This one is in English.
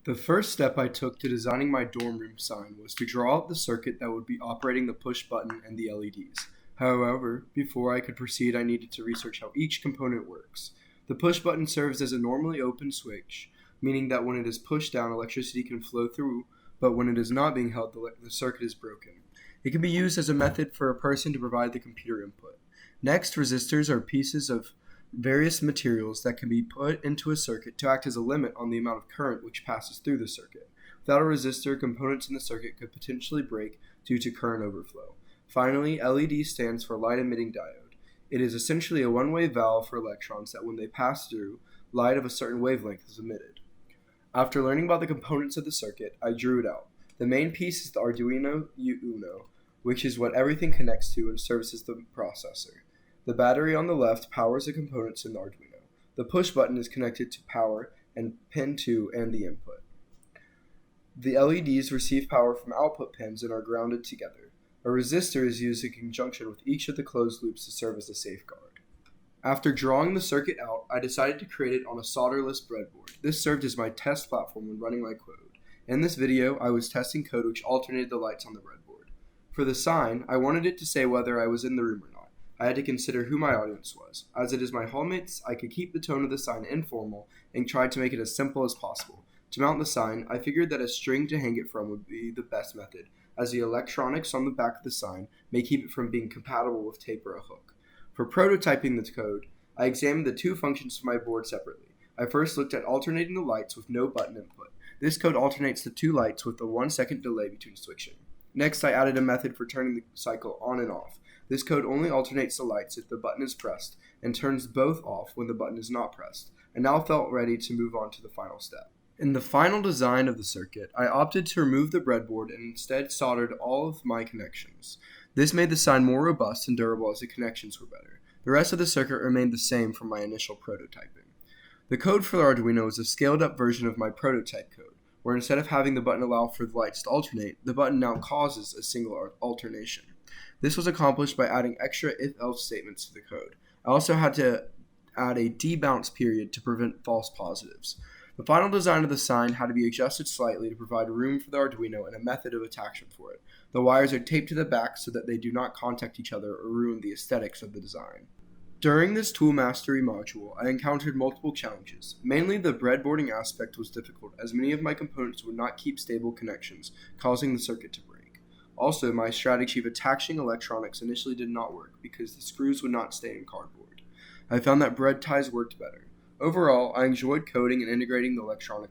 The first step I took to designing my dorm room sign was to draw out the circuit that would be operating the push button and the LEDs. However, before I could proceed, I needed to research how each component works. The push button serves as a normally open switch, meaning that when it is pushed down, electricity can flow through, but when it is not being held, the circuit is broken. It can be used as a method for a person to provide the computer input. Next, resistors are pieces of various materials that can be put into a circuit to act as a limit on the amount of current which passes through the circuit. Without a resistor, components in the circuit could potentially break due to current overflow. Finally, LED stands for light emitting diode. It is essentially a one-way valve for electrons that when they pass through, light of a certain wavelength is emitted. After learning about the components of the circuit, I drew it out. The main piece is the Arduino Uno, which is what everything connects to and services the processor. The battery on the left powers the components in the Arduino. The push button is connected to power and pin 2 and the input. The LEDs receive power from output pins and are grounded together. A resistor is used in conjunction with each of the closed loops to serve as a safeguard. After drawing the circuit out, I decided to create it on a solderless breadboard. This served as my test platform when running my code. In this video, I was testing code which alternated the lights on the breadboard. For the sign, I wanted it to say whether I was in the room or not. I had to consider who my audience was. As it is my hallmates, I could keep the tone of the sign informal and tried to make it as simple as possible. To mount the sign, I figured that a string to hang it from would be the best method, as the electronics on the back of the sign may keep it from being compatible with tape or a hook. For prototyping the code, I examined the two functions of my board separately. I first looked at alternating the lights with no button input. This code alternates the two lights with a 1-second delay between switching. Next, I added a method for turning the cycle on and off. This code only alternates the lights if the button is pressed and turns both off when the button is not pressed. I now felt ready to move on to the final step. In the final design of the circuit, I opted to remove the breadboard and instead soldered all of my connections. This made the sign more robust and durable as the connections were better. The rest of the circuit remained the same from my initial prototyping. The code for the Arduino is a scaled-up version of my prototype code, where instead of having the button allow for the lights to alternate, the button now causes a single alternation. This was accomplished by adding extra if-else statements to the code. I also had to add a debounce period to prevent false positives. The final design of the sign had to be adjusted slightly to provide room for the Arduino and a method of attachment for it. The wires are taped to the back so that they do not contact each other or ruin the aesthetics of the design. During this tool mastery module, I encountered multiple challenges. Mainly the breadboarding aspect was difficult, as many of my components would not keep stable connections, causing the circuit to break. Also, my strategy of attaching electronics initially did not work because the screws would not stay in cardboard. I found that bread ties worked better. Overall, I enjoyed coding and integrating the electronics